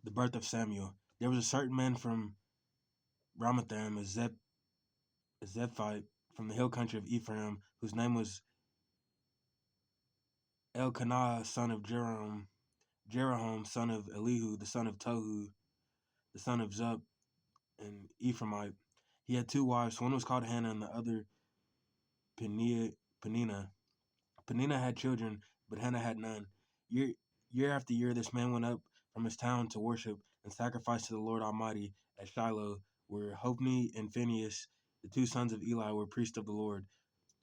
The birth of Samuel. There was a certain man from Ramathaim, a Zephite, from the hill country of Ephraim, whose name was Elkanah, son of Jeroham, son of Elihu, the son of Tohu, the son of Zup, and Ephraimite. He had two wives. One was called Hannah, and the other Peninnah. Peninnah had children, but Hannah had none. Year after year, this man went up from his town to worship and sacrifice to the Lord Almighty at Shiloh, where Hophni and Phinehas, the two sons of Eli, were priests of the Lord.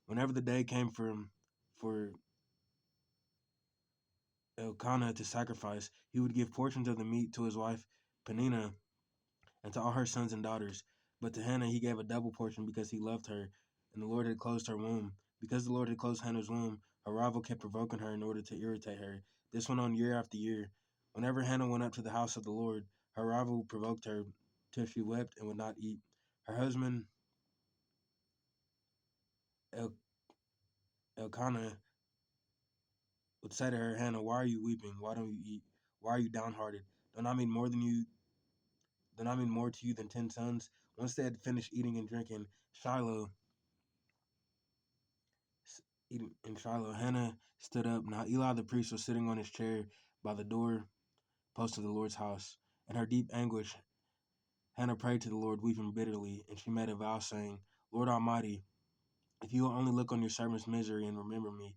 Whenever the day came for Elkanah to sacrifice, he would give portions of the meat to his wife Peninnah and to all her sons and daughters. But to Hannah he gave a double portion because he loved her, and the Lord had closed her womb. Because the Lord had closed Hannah's womb, her rival kept provoking her in order to irritate her. This went on year after year. Whenever Hannah went up to the house of the Lord, her rival provoked her till she wept and would not eat. Her husband El- Elkanah would say to her, Hannah, why are you weeping? Why don't you eat? Why are you downhearted? Don't I mean more than you? Don't I mean more to you than 10 sons? Once they had finished eating and drinking, in Shiloh, Hannah stood up. Now Eli the priest was sitting on his chair by the door post of the Lord's house. In her deep anguish, Hannah prayed to the Lord, weeping bitterly, and she made a vow, saying, Lord Almighty, if you will only look on your servant's misery and remember me,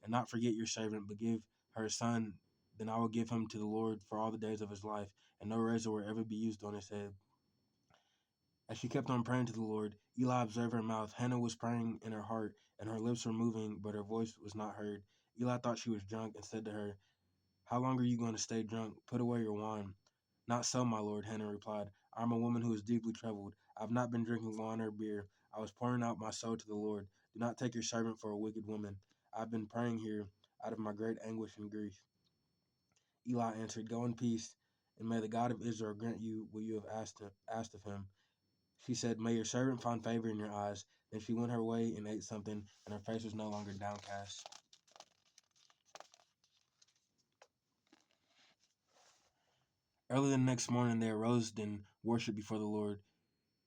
and not forget your servant, but give her a son, then I will give him to the Lord for all the days of his life, and no razor will ever be used on his head. As she kept on praying to the Lord, Eli observed her mouth. Hannah was praying in her heart, and her lips were moving, but her voice was not heard. Eli thought she was drunk and said to her, How long are you going to stay drunk? Put away your wine. Not so, my lord, Hannah replied. I am a woman who is deeply troubled. I have not been drinking wine or beer. I was pouring out my soul to the Lord. Do not take your servant for a wicked woman. I have been praying here out of my great anguish and grief. Eli answered, Go in peace, and may the God of Israel grant you what you have asked of him. She said, May your servant find favor in your eyes. Then she went her way and ate something, and her face was no longer downcast. Early the next morning they arose and worshipped before the Lord,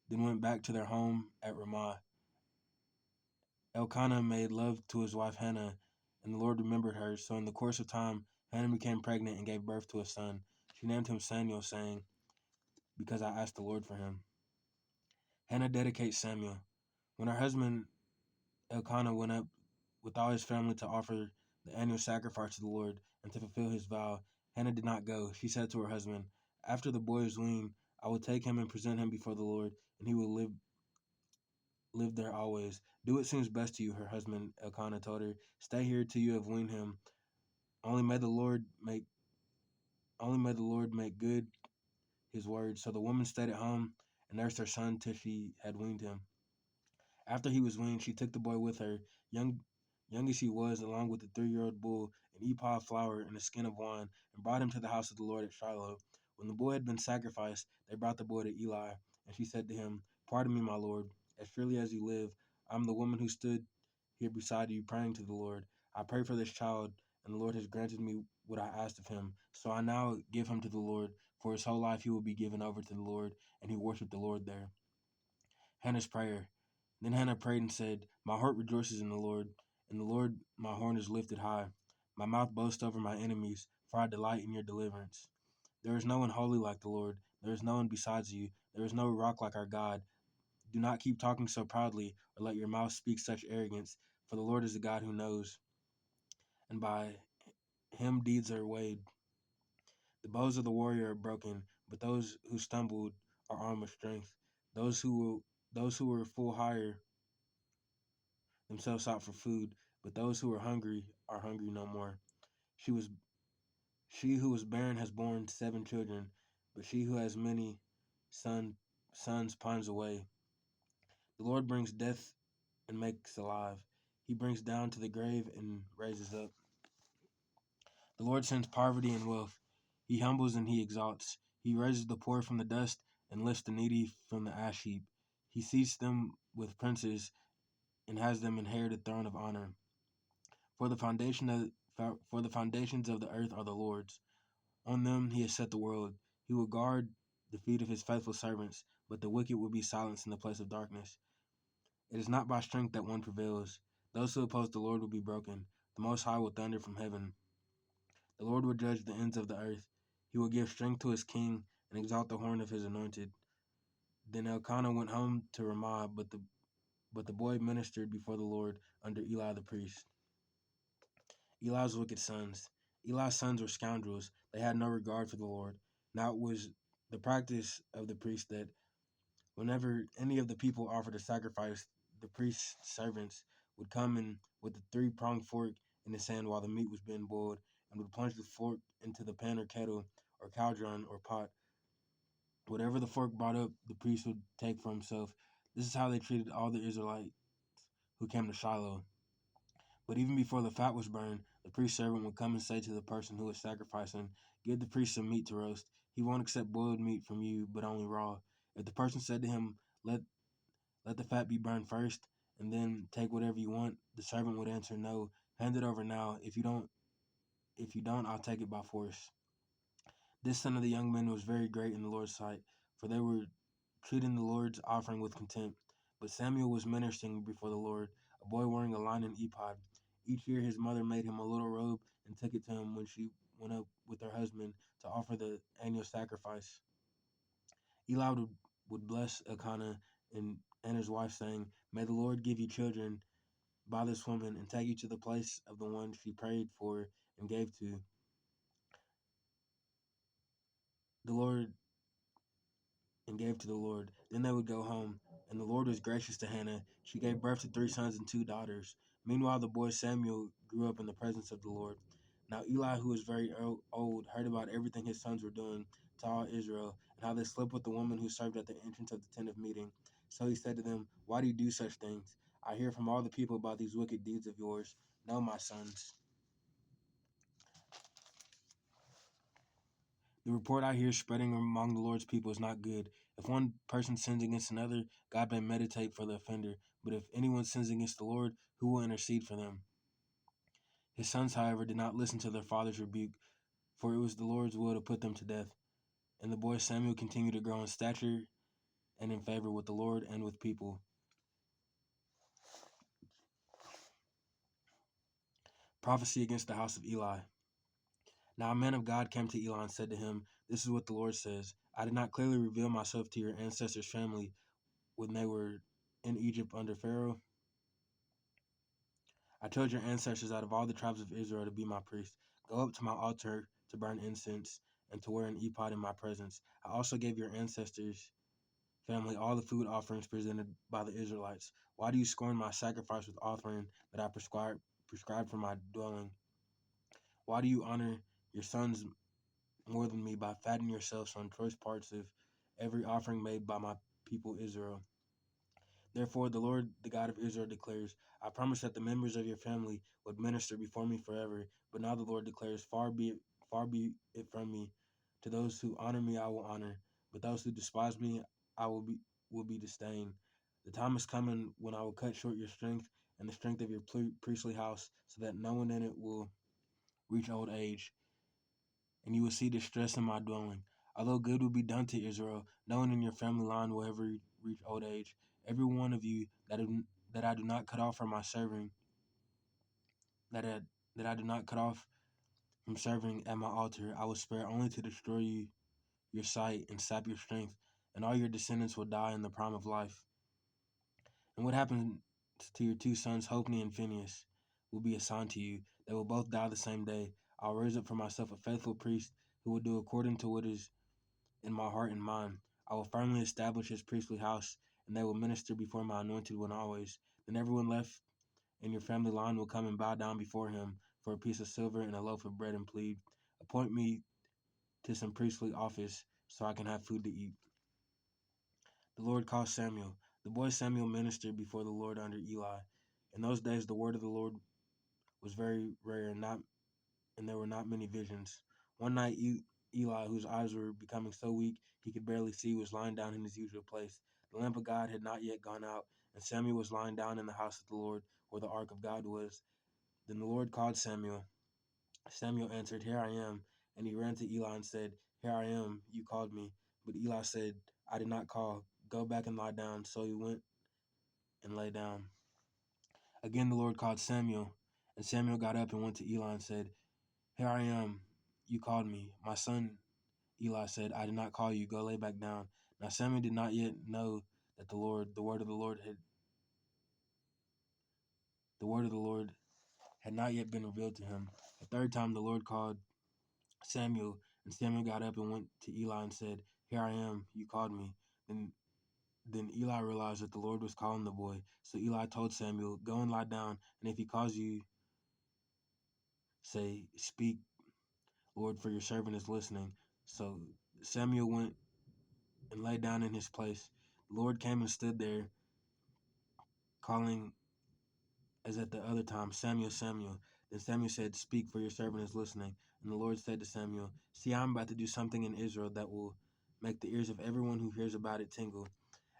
then went back to their home at Ramah. Elkanah made love to his wife Hannah, and the Lord remembered her. So in the course of time, Hannah became pregnant and gave birth to a son. She named him Samuel, saying, Because I asked the Lord for him. Hannah dedicates Samuel. When her husband Elkanah went up with all his family to offer the annual sacrifice to the Lord and to fulfill his vow, Hannah did not go. She said to her husband, After the boy is weaned, I will take him and present him before the Lord, and he will live there always. Do what seems best to you, her husband Elkanah told her. Stay here till you have weaned him. Only may the Lord make good his word. So the woman stayed at home and nursed her son till she had weaned him. After he was weaned, she took the boy with her, young as he was, along with the 3-year-old bull, an ephah of flour, and a skin of wine, and brought him to the house of the Lord at Shiloh. When the boy had been sacrificed, they brought the boy to Eli, and she said to him, Pardon me, my lord. As surely as you live, I am the woman who stood here beside you praying to the Lord. I pray for this child, and the Lord has granted me what I asked of him. So I now give him to the Lord. For his whole life he will be given over to the Lord, and he worshiped the Lord there. Hannah's prayer. Then Hannah prayed and said, My heart rejoices in the Lord, and the Lord my horn is lifted high. My mouth boasts over my enemies, for I delight in your deliverance. There is no one holy like the Lord. There is no one besides you. There is no rock like our God. Do not keep talking so proudly, or let your mouth speak such arrogance, for the Lord is a God who knows, and by him deeds are weighed. The bows of the warrior are broken, but those who stumbled are armed with strength. Those who were full hire themselves out for food, but those who are hungry are hungry no more. She was she who was barren has borne 7 children, but she who has many son, sons pines away. The Lord brings death and makes alive. He brings down to the grave and raises up. The Lord sends poverty and wealth. He humbles and he exalts. He raises the poor from the dust and lifts the needy from the ash heap. He seats them with princes and has them inherit a throne of honor. For the foundations of the earth are the Lord's. On them he has set the world. He will guard the feet of his faithful servants, but the wicked will be silenced in the place of darkness. It is not by strength that one prevails. Those who oppose the Lord will be broken. The Most High will thunder from heaven. The Lord will judge the ends of the earth. He will give strength to his king and exalt the horn of his anointed. Then Elkanah went home to Ramah, but the boy ministered before the Lord under Eli the priest. Eli's wicked sons. Eli's sons were scoundrels. They had no regard for the Lord. Now it was the practice of the priest that whenever any of the people offered a sacrifice, the priest's servants would come in with a three-pronged fork in his hand while the meat was being boiled, and would plunge the fork into the pan or kettle or cauldron or pot. Whatever the fork brought up, the priest would take for himself. This is how they treated all the Israelites who came to Shiloh. But even before the fat was burned, the priest's servant would come and say to the person who was sacrificing, "Give the priest some meat to roast. He won't accept boiled meat from you, but only raw." If the person said to him, Let the fat be burned first, and then take whatever you want, the servant would answer, "No, hand it over now. If you don't, I'll take it by force." This son of the young men was very great in the Lord's sight, for they were treating the Lord's offering with contempt. But Samuel was ministering before the Lord, a boy wearing a linen ephod. Each year his mother made him a little robe and took it to him when she went up with her husband to offer the annual sacrifice. Eli would bless Elkanah and his wife, saying, "May the Lord give you children by this woman and take you to the place of the one she prayed for and gave to the Lord Then they would go home. And the Lord was gracious to Hannah. She gave birth to 3 sons and 2 daughters. Meanwhile, the boy Samuel grew up in the presence of the Lord. Now Eli, who was very old, heard about everything his sons were doing to all Israel, and how they slept with the woman who served at the entrance of the tent of meeting. So he said to them, "Why do you do such things? I hear from all the people about these wicked deeds of yours. No, my sons. The report I hear spreading among the Lord's people is not good. If one person sins against another, God may meditate for the offender. But if anyone sins against the Lord, who will intercede for them?" His sons, however, did not listen to their father's rebuke, for it was the Lord's will to put them to death. And the boy Samuel continued to grow in stature and in favor with the Lord and with people. Prophecy against the house of Eli. Now a man of God came to Eli and said to him, "This is what the Lord says. I did not clearly reveal myself to your ancestors' family when they were in Egypt under Pharaoh. I told your ancestors out of all the tribes of Israel to be my priest. Go up to my altar to burn incense and to wear an ephod in my presence. I also gave your ancestors' family all the food offerings presented by the Israelites. Why do you scorn my sacrifice with offering that I prescribed for my dwelling? Why do you honor your sons more than me by fattening yourselves on choice parts of every offering made by my people Israel? Therefore, the Lord, the God of Israel, declares, I promised that the members of your family would minister before me forever. But now the Lord declares, far be it from me. To those who honor me, I will honor, but those who despise me, I will be disdained. The time is coming when I will cut short your strength and the strength of your priestly house, so that no one in it will reach old age, and you will see distress in my dwelling. Although good will be done to Israel, no one in your family line will ever reach old age. Every one of you that I do not cut off from my serving, that I, that I do not cut off from serving at my altar, I will spare only to destroy your sight and sap your strength, and all your descendants will die in the prime of life. And what happened to your 2 sons, Hophni and Phinehas, will be assigned to you. They will both die the same day. I will raise up for myself a faithful priest who will do according to what is in my heart and mind. I will firmly establish his priestly house, and they will minister before my anointed one always. Then everyone left in your family line will come and bow down before him for a piece of silver and a loaf of bread and plead, Appoint me to some priestly office so I can have food to eat. The Lord called Samuel. The boy Samuel ministered before the Lord under Eli. In those days, the word of the Lord was very rare, and there were not many visions. One night, Eli, whose eyes were becoming so weak he could barely see, was lying down in his usual place. The lamp of God had not yet gone out, and Samuel was lying down in the house of the Lord, where the ark of God was. Then the Lord called Samuel. Samuel answered, Here I am. And he ran to Eli and said, "Here I am, you called me." But Eli said, "I did not call. Go back and lie down." So he went and lay down. Again the Lord called Samuel, and Samuel got up and went to Eli and said, "Here I am, you called me." "My son," Eli said, "I did not call you. Go lay back down." Now Samuel did not yet know that the word of the Lord had not yet been revealed to him. A third time the Lord called Samuel, and Samuel got up and went to Eli and said, "Here I am, you called me." Then then Eli realized that the Lord was calling the boy. So Eli told Samuel, "Go and lie down, and if he calls you, say, 'Speak, Lord, for your servant is listening.'" So Samuel went and lay down in his place. The Lord came and stood there, calling as at the other time, "Samuel, Samuel." Then Samuel said, "Speak, for your servant is listening." And the Lord said to Samuel, "See, I am about to do something in Israel that will make the ears of everyone who hears about it tingle.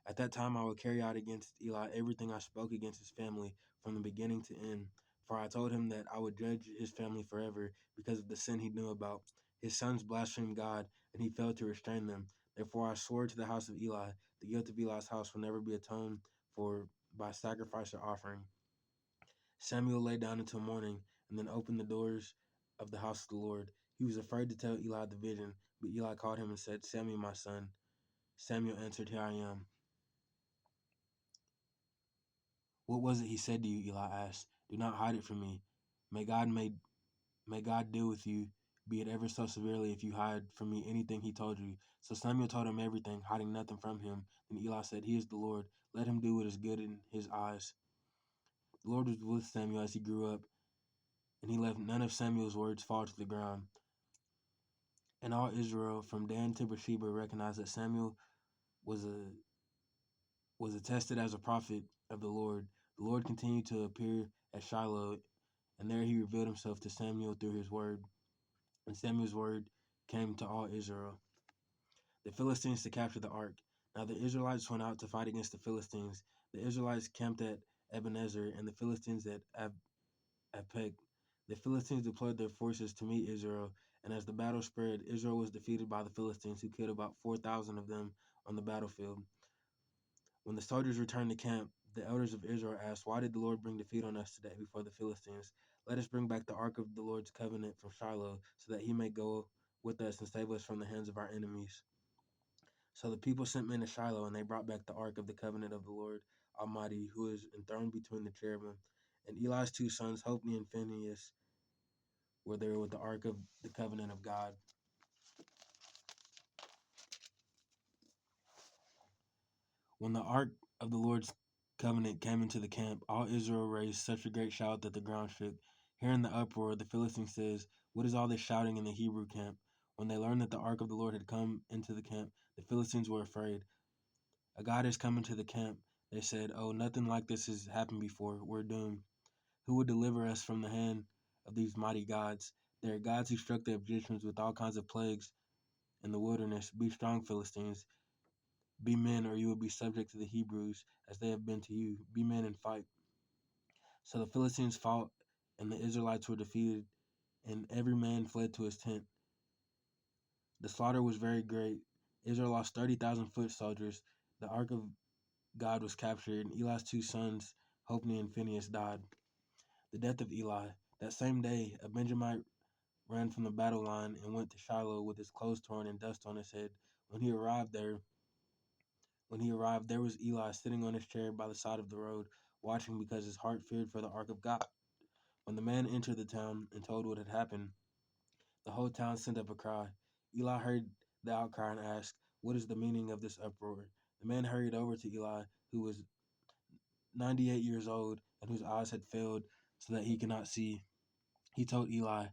At that time I will carry out against Eli everything I spoke against his family from the beginning to end. For I told him that I would judge his family forever because of the sin he knew about. His sons blasphemed God, and he failed to restrain them. Therefore I swore to the house of Eli, the guilt of Eli's house will never be atoned for by sacrifice or offering." Samuel lay down until morning, and then opened the doors of the house of the Lord. He was afraid to tell Eli the vision, but Eli called him and said, "Samuel, my son." Samuel answered, "Here I am." "What was it he said to you?" Eli asked. "Do not hide it from me. May God may, may God deal with you, be it ever so severely, if you hide from me anything he told you." So Samuel told him everything, hiding nothing from him. Then Eli said, "He is the Lord. Let him do what is good in his eyes." The Lord was with Samuel as he grew up, and he let none of Samuel's words fall to the ground. And all Israel, from Dan to Beersheba, recognized that Samuel was a was attested as a prophet of the Lord. The Lord continued to appear at Shiloh, and there he revealed himself to Samuel through his word. And Samuel's word came to all Israel. The Philistines to capture the ark. Now the Israelites went out to fight against the Philistines. The Israelites camped at Ebenezer, and the Philistines at Aphek. The Philistines deployed their forces to meet Israel, and as the battle spread, Israel was defeated by the Philistines, who killed about 4,000 of them on the battlefield. When the soldiers returned to camp, the elders of Israel asked, "Why did the Lord bring defeat on us today before the Philistines? Let us bring back the ark of the Lord's covenant from Shiloh, so that he may go with us and save us from the hands of our enemies." So the people sent men to Shiloh, and they brought back the ark of the covenant of the Lord Almighty, who is enthroned between the cherubim. And Eli's two sons, Hophni and Phinehas, were there with the ark of the covenant of God. When the ark of the Lord's covenant came into the camp, all Israel raised such a great shout that the ground shook. Hearing the uproar, the Philistine says, "What is all this shouting in the Hebrew camp?" When they learned that the ark of the Lord had come into the camp, the Philistines were afraid. "A God has come into the camp," they said. "Oh, nothing like this has happened before. We're doomed. Who will deliver us from the hand of these mighty gods? They are gods who struck the Egyptians with all kinds of plagues in the wilderness. Be strong, Philistines. Be men, or you will be subject to the Hebrews, as they have been to you. Be men and fight." So the Philistines fought, and the Israelites were defeated, and every man fled to his tent. The slaughter was very great. Israel lost 30,000 foot soldiers. The ark of God was captured, and Eli's two sons, Hophni and Phinehas, died. The death of Eli. That same day, a Benjamite ran from the battle line and went to Shiloh with his clothes torn and dust on his head. When he arrived, there was Eli sitting on his chair by the side of the road, watching because his heart feared for the ark of God. When the man entered the town and told what had happened, the whole town sent up a cry. Eli heard the outcry and asked, "What is the meaning of this uproar?" The man hurried over to Eli, who was 98 years old and whose eyes had failed so that he could not see. He told Eli,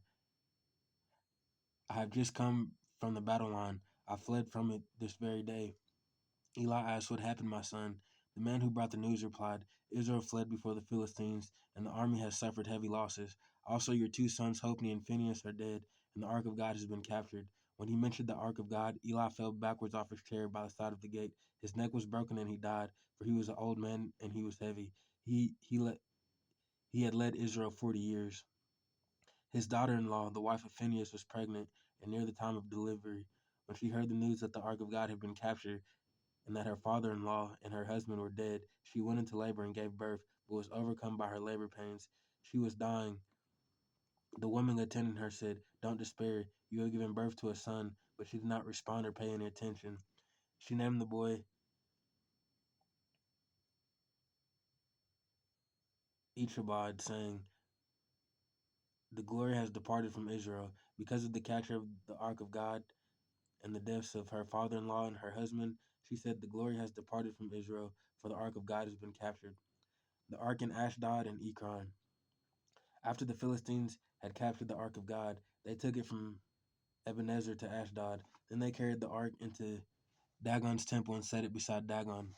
"I have just come from the battle line. I fled from it this very day." Eli asked, "What happened, my son?" The man who brought the news replied, "Israel fled before the Philistines, and the army has suffered heavy losses. Also, your two sons, Hophni and Phinehas, are dead, and the ark of God has been captured." When he mentioned the ark of God, Eli fell backwards off his chair by the side of the gate. His neck was broken, and he died, for he was an old man and he was heavy. He had led Israel 40 years. His daughter-in-law, the wife of Phinehas, was pregnant, and near the time of delivery. When she heard the news that the ark of God had been captured and that her father-in-law and her husband were dead, she went into labor and gave birth, but was overcome by her labor pains. She was dying. The woman attending her said, "Don't despair. You have given birth to a son." But she did not respond or pay any attention. She named the boy Ichabod, saying, "The glory has departed from Israel." Because of the capture of the ark of God and the deaths of her father-in-law and her husband, she said, "The glory has departed from Israel, for the ark of God has been captured." The ark in Ashdod and Ekron. After the Philistines had captured the ark of God, they took it from Ebenezer to Ashdod. Then they carried the ark into Dagon's temple and set it beside Dagon.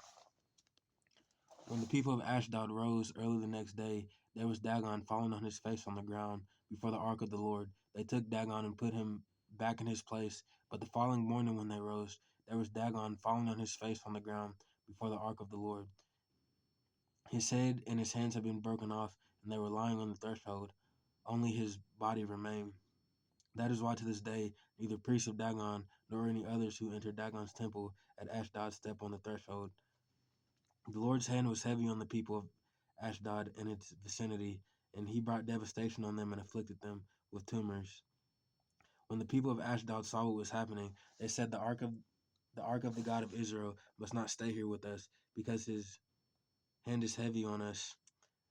When the people of Ashdod rose early the next day, there was Dagon fallen on his face on the ground before the ark of the Lord. They took Dagon and put him back in his place. But the following morning when they rose, there was Dagon fallen on his face on the ground before the ark of the Lord. His head and his hands had been broken off, and they were lying on the threshold. Only his body remained. That is why to this day neither priests of Dagon nor any others who enter Dagon's temple at Ashdod step on the threshold. The Lord's hand was heavy on the people of Ashdod and its vicinity, and he brought devastation on them and afflicted them with tumors. When the people of Ashdod saw what was happening, they said, the ark of the God of Israel must not stay here with us, because his hand is heavy on us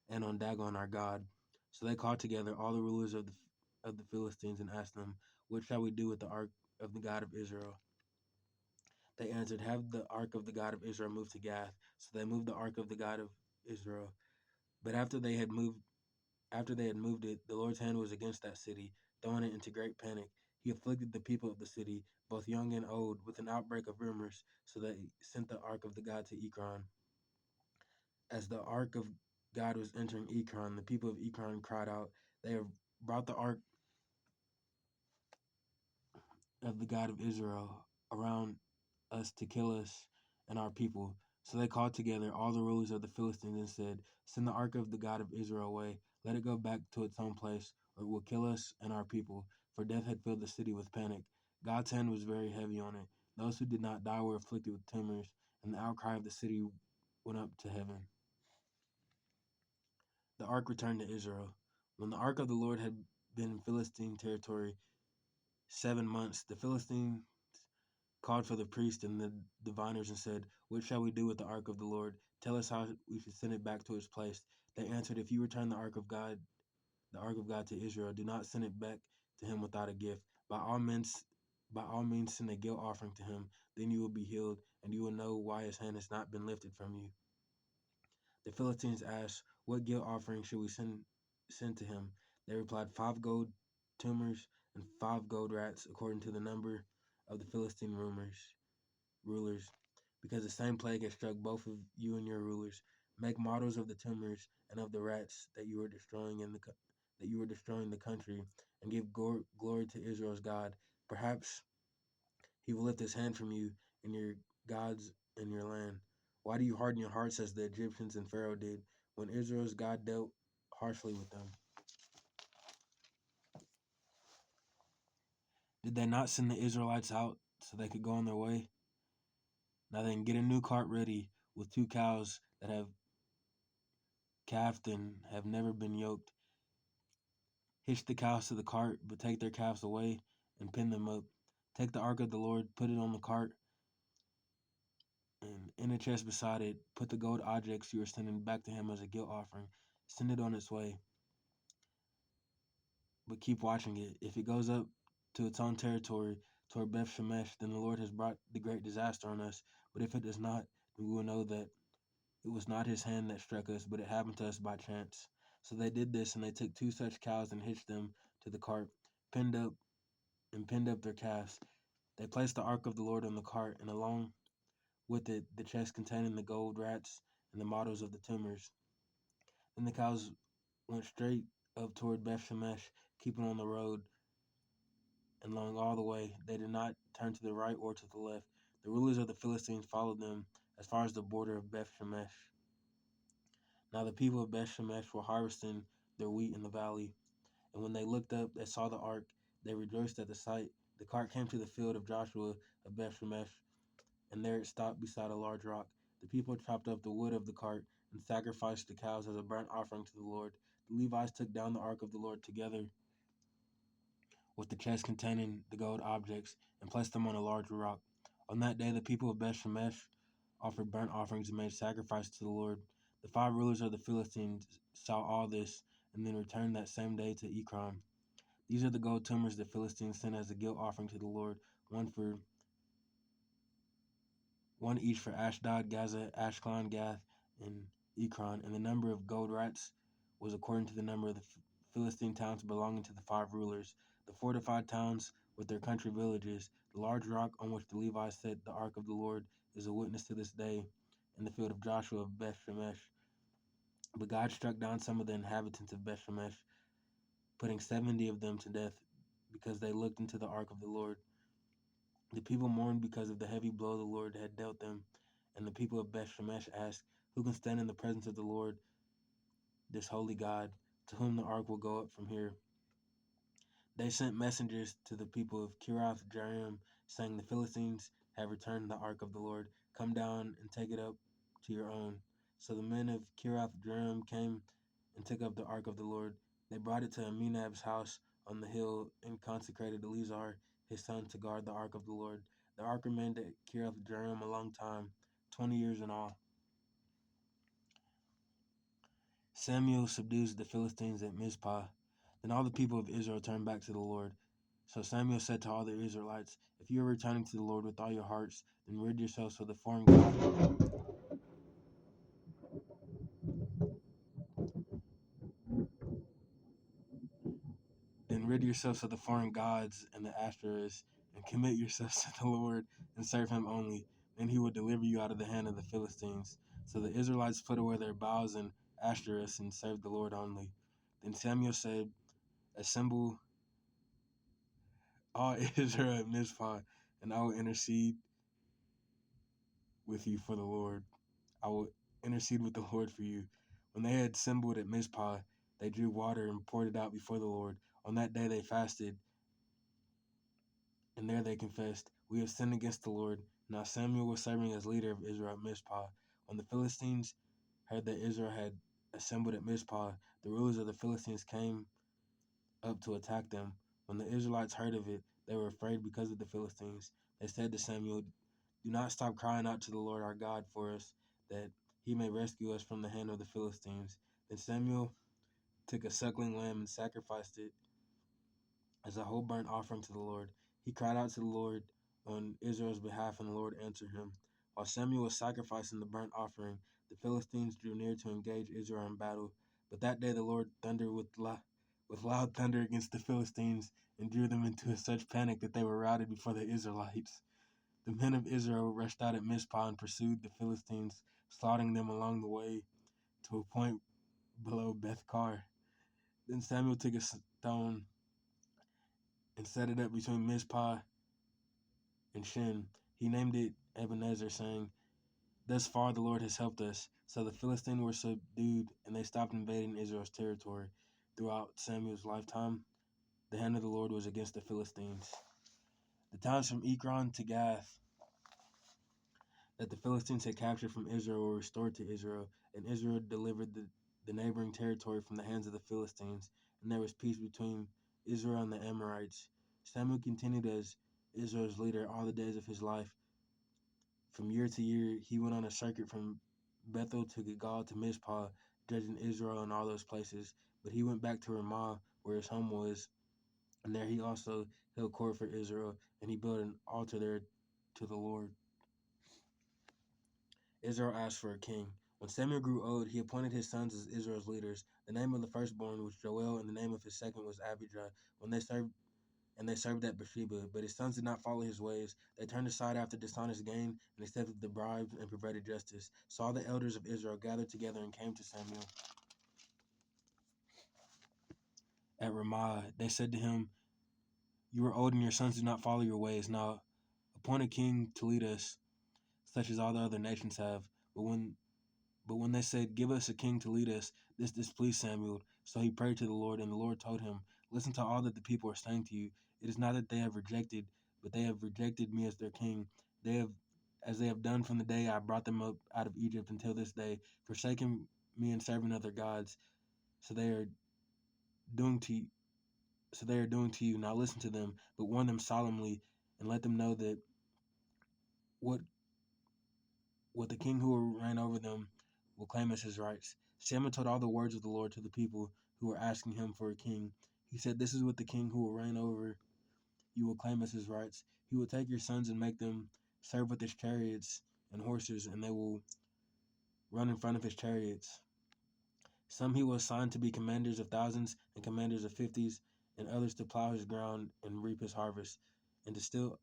and on Dagon our God. So they called together all the rulers of the Philistines and asked them, "What shall we do with the ark of the God of Israel?" They answered, "Have the ark of the God of Israel moved to Gath." So they moved the ark of the God of Israel. But after they had moved it, the Lord's hand was against that city, throwing it into great panic. He afflicted the people of the city, both young and old, with an outbreak of rumors, so they sent the ark of the God to Ekron. As the ark of God was entering Ekron, the people of Ekron cried out, "They have brought the ark of the God of Israel around us to kill us and our people." So they called together all the rulers of the Philistines and said, "Send the ark of the God of Israel away. Let it go back to its own place, or it will kill us and our people." For death had filled the city with panic. God's hand was very heavy on it. Those who did not die were afflicted with tumors, and the outcry of the city went up to heaven. The ark returned to Israel. When the ark of the Lord had been in Philistine territory 7 months, the Philistines called for the priests and the diviners and said, "What shall we do with the ark of the Lord? Tell us how we should send it back to its place." They answered, "If you return the ark of God to Israel, do not send it back to him without a gift. By all means send a guilt offering to him. Then you will be healed, and you will know why his hand has not been lifted from you." The Philistines asked, "What guilt offering should we send to him?" They replied, 5 gold tumors and 5 gold rats, according to the number of the Philistine rulers, because the same plague has struck both of you and your rulers. Make models of the tumors and of the rats that you are destroying the country, and give glory to Israel's God. Perhaps he will lift his hand from you and your gods in your land. Why do you harden your hearts as the Egyptians and Pharaoh did, when Israel's God dealt harshly with them? Did they not send the Israelites out so they could go on their way? Now then, get a new cart ready with 2 cows that have calved and have never been yoked. Hitch the cows to the cart, but take their calves away and pin them up. Take the ark of the Lord, put it on the cart, and in a chest beside it, put the gold objects you are sending back to him as a guilt offering. Send it on its way, but keep watching it. If it goes up to its own territory, toward Beth Shemesh, then the Lord has brought the great disaster on us. But if it does not, then we will know that it was not his hand that struck us, but it happened to us by chance. So they did this, and they took 2 such cows and hitched them to the cart, pinned up pinned up their calves. They placed the ark of the Lord on the cart, and along with it the chest containing the gold rats and the models of the tumors. Then the cows went straight up toward Beth Shemesh, keeping on the road and along all the way. They did not turn to the right or to the left. The rulers of the Philistines followed them as far as the border of Beth Shemesh. Now the people of Beth Shemesh were harvesting their wheat in the valley, and when they looked up, they saw the ark. They rejoiced at the sight The cart came to the field of Joshua of Bethshemesh, and there it stopped beside a large rock. The people chopped up the wood of the cart and sacrificed the cows as a burnt offering to the Lord. The Levites took down the ark of the Lord together with the chest containing the gold objects and placed them on a large rock. On that day, the people of Bethshemesh offered burnt offerings and made sacrifices to the Lord. The 5 rulers of the Philistines saw all this and then returned that same day to Ekron. These are the gold tumors the Philistines sent as a guilt offering to the Lord, one for one each for Ashdod, Gaza, Ashkelon, Gath, and Ekron, and the number of gold rats was according to the number of the Philistine towns belonging to the 5 rulers. The fortified towns with their country villages, the large rock on which the Levites set the ark of the Lord, is a witness to this day in the field of Joshua of Bethshemesh. But God struck down some of the inhabitants of Bethshemesh, putting 70 of them to death because they looked into the ark of the Lord. The people mourned because of the heavy blow the Lord had dealt them, and the people of Bethshemesh asked, "Who can stand in the presence of the Lord, this holy God, to whom the ark will go up from here?" They sent messengers to the people of Kiriath Jearim, saying, "The Philistines have returned the ark of the Lord. Come down and take it up to your own." So the men of Kiriath Jearim came and took up the ark of the Lord. They brought it to Aminab's house on the hill and consecrated Eleazar, his son, to guard the ark of the Lord. The ark remained at Kiriath Jearim a long time, 20 years in all. Samuel subdues the Philistines at Mizpah. Then all the people of Israel turned back to the Lord. So Samuel said to all the Israelites, "If you are returning to the Lord with all your hearts, then rid yourselves of the foreign gods. Then rid yourselves of the foreign gods and the Ashtoreths, and commit yourselves to the Lord and serve him only. Then he will deliver you out of the hand of the Philistines." So the Israelites put away their Baals and Ashtoreths and served the Lord only. Then Samuel said, "Assemble all Israel at Mizpah, and I will intercede with you for the Lord. I will intercede with the Lord for you." When they had assembled at Mizpah, they drew water and poured it out before the Lord. On that day they fasted, and there they confessed, "We have sinned against the Lord." Now Samuel was serving as leader of Israel at Mizpah. When the Philistines heard that Israel had assembled at Mizpah, the rulers of the Philistines came up to attack them. When the Israelites heard of it, they were afraid because of the Philistines. They said to Samuel, "Do not stop crying out to the Lord our God for us, that he may rescue us from the hand of the Philistines." Then Samuel took a suckling lamb and sacrificed it as a whole burnt offering to the Lord. He cried out to the Lord on Israel's behalf, and the Lord answered him. While Samuel was sacrificing the burnt offering, the Philistines drew near to engage Israel in battle. But that day the Lord thundered with loud thunder against the Philistines and drew them into such panic that they were routed before the Israelites. The men of Israel rushed out at Mizpah and pursued the Philistines, slaughtering them along the way to a point below Beth-kar. Then Samuel took a stone and set it up between Mizpah and Shin. He named it Ebenezer, saying, "Thus far the Lord has helped us." So the Philistines were subdued, and they stopped invading Israel's territory. Throughout Samuel's lifetime, the hand of the Lord was against the Philistines. The towns from Ekron to Gath that the Philistines had captured from Israel were restored to Israel, and Israel delivered the neighboring territory from the hands of the Philistines, and there was peace between Israel and the Amorites. Samuel continued as Israel's leader all the days of his life. From year to year, he went on a circuit from Bethel to Gilgal to Mizpah, judging Israel in all those places. But he went back to Ramah, where his home was, and there he also held court for Israel, and he built an altar there to the Lord. Israel asked for a king. When Samuel grew old, he appointed his sons as Israel's leaders. The name of the firstborn was Joel, and the name of his second was Abijah. They served at Beersheba. But his sons did not follow his ways. They turned aside after dishonest gain, and accepted the bribes and perverted justice. So all the elders of Israel gathered together and came to Samuel at Ramah. They said to him, "You are old, and your sons do not follow your ways. Now appoint a king to lead us, such as all the other nations have." But when they said, "Give us a king to lead us," this displeased Samuel. So he prayed to the Lord, and the Lord told him, "Listen to all that the people are saying to you. It is not that they have rejected, but they have rejected me as their king. They have, as they have done from the day I brought them up out of Egypt until this day, forsaken me and serving other gods. So they are doing to so they are doing to you. Now listen to them, but warn them solemnly, and let them know that what what the king who will reign over them will claim as his rights. Samuel told all the words of the Lord to the people who were asking him for a king. He said, "This is what the king who will reign over you will claim as his rights. He will take your sons and make them serve with his chariots and horses, and they will run in front of his chariots. Some he will assign to be commanders of thousands and commanders of fifties, and others to plow his ground and reap his harvest, and still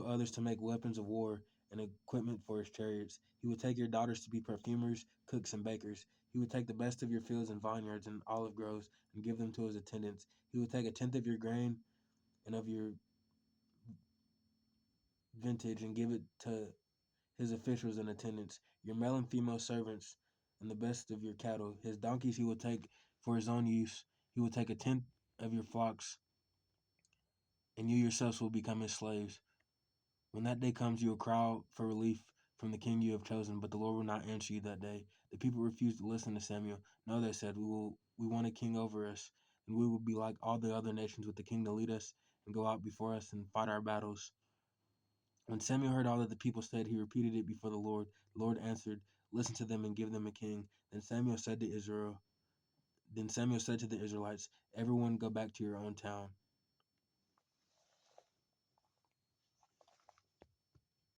others to make weapons of war and equipment for his chariots. He will take your daughters to be perfumers, cooks, and bakers. He will take the best of your fields and vineyards and olive groves and give them to his attendants. He will take a tenth of your grain and of your vintage and give it to his officials and attendants, your male and female servants, and the best of your cattle. His donkeys he will take for his own use. He will take a tenth of your flocks, and you yourselves will become his slaves. When that day comes, you will cry out for relief from the king you have chosen, but the Lord will not answer you that day." The people refused to listen to Samuel. "No," they said, we want a king over us, and we will be like all the other nations with the king to lead us and go out before us and fight our battles." When Samuel heard all that the people said, he repeated it before the Lord. The Lord answered, "Listen to them and give them a king." Then Samuel said to the Israelites, "Everyone go back to your own town."